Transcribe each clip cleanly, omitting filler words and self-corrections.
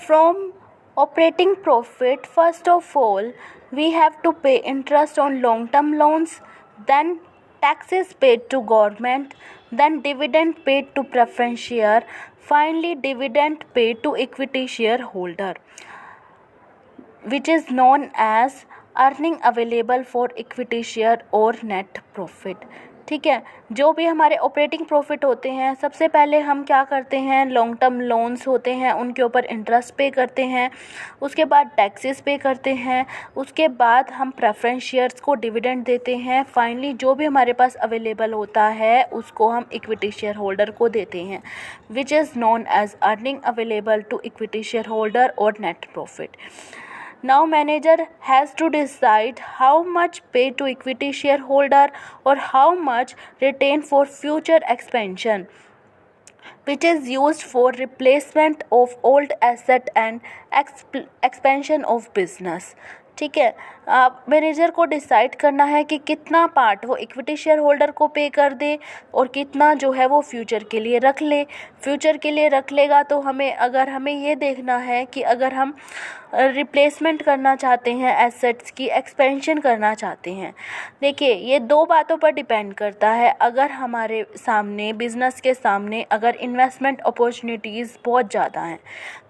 From operating profit, first of all, we have to pay interest on long-term loans, then taxes paid to government, then dividend paid to preference share, finally dividend paid to equity shareholder, which is known as earning available for equity share और net profit. ठीक है, जो भी हमारे operating profit होते हैं, सबसे पहले हम क्या करते हैं, लॉन्ग टर्म लोन्स होते हैं उनके ऊपर इंटरेस्ट पे करते हैं, उसके बाद टैक्सेस पे करते हैं, उसके बाद हम प्रेफरेंस शेयर्स को डिविडेंड देते हैं, फाइनली जो भी हमारे पास अवेलेबल होता है उसको हम इक्विटी शेयर होल्डर को देते हैं, which is known as earning available to equity share holder और net profit. Now manager has to decide how much pay to equity shareholder or how much retain for future expansion, which is used for replacement of old asset and expansion of business। ठीक है, अब manager को decide करना है कि कितना part वो equity share holder को पे कर दे और कितना जो है वो फ्यूचर के लिए रख ले। फ्यूचर के लिए रख लेगा तो अगर हमें ये देखना है कि अगर हम रिप्लेसमेंट करना चाहते हैं, एसेट्स की एक्सपेंशन करना चाहते हैं, देखिए ये दो बातों पर डिपेंड करता है। अगर हमारे सामने बिज़नेस के सामने अगर इन्वेस्टमेंट अपॉर्चुनिटीज़ बहुत ज़्यादा हैं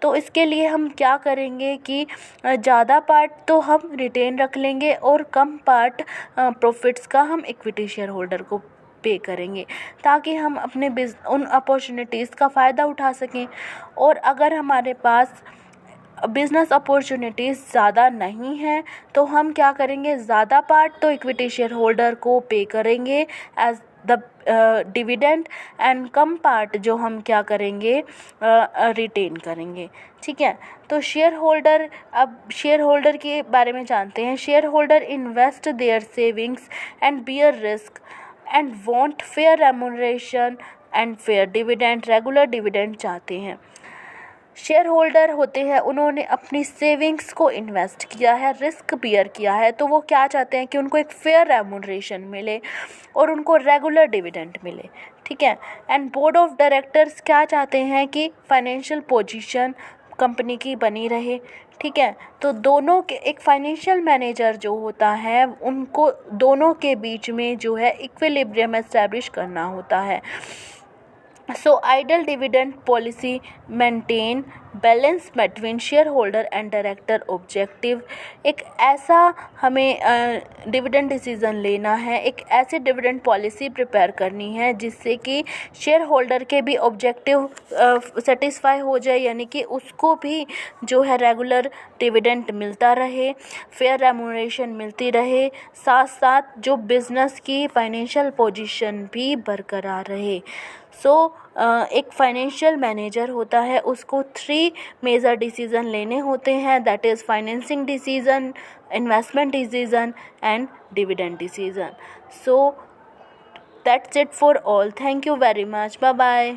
तो इसके लिए हम क्या करेंगे कि ज़्यादा पार्ट तो हम रिटेन रख लेंगे और कम पार्ट प्रॉफिट्स का हम इक्विटी शेयर होल्डर को पे करेंगे, ताकि हम अपने उन अपॉर्चुनिटीज़ का फ़ायदा उठा सकें। और अगर हमारे पास बिज़नेस अपॉर्चुनिटीज़ ज़्यादा नहीं हैं तो हम क्या करेंगे, ज़्यादा पार्ट तो इक्विटी शेयर होल्डर को पे करेंगे as the dividend and come part जो हम क्या करेंगे, रिटेन करेंगे। ठीक है, तो अब शेयर होल्डर के बारे में जानते हैं। Share holder invest their savings and bear risk and want fair remuneration and fair dividend, regular dividend चाहते हैं। शेयर होल्डर होते हैं, उन्होंने अपनी सेविंग्स को इन्वेस्ट किया है, रिस्क बियर किया है, तो वो क्या चाहते हैं कि उनको एक फेयर रेम्यूनरेशन मिले और उनको रेगुलर डिविडेंड मिले। ठीक है, एंड बोर्ड ऑफ डायरेक्टर्स क्या चाहते हैं कि फाइनेंशियल पोजीशन कंपनी की बनी रहे। ठीक है, तो दोनों के एक फाइनेंशियल मैनेजर जो होता है उनको दोनों के बीच में जो है इक्विलिब्रियम एस्टैब्लिश करना होता है। So ideal dividend policy maintain balance between shareholder and director objective। एक ऐसा हमें डिविडेंड डिसीज़न लेना है, एक ऐसी डिविडेंड पॉलिसी प्रिपेयर करनी है जिससे कि शेयर होल्डर के भी ऑब्जेक्टिव सेटिस्फाई हो जाए, यानी कि उसको भी जो है रेगुलर डिविडेंड मिलता रहे, फेयर रेम्यूनरेशन मिलती रहे, साथ साथ जो बिज़नेस की फाइनेंशियल पोजीशन भी बरकरार रहे। एक फाइनेंशियल मैनेजर होता है, उसको 3 मेजर डिसीज़न लेने होते हैं, that is financing decision, investment decision and dividend decision. So that's it for all. Thank you very much. Bye bye.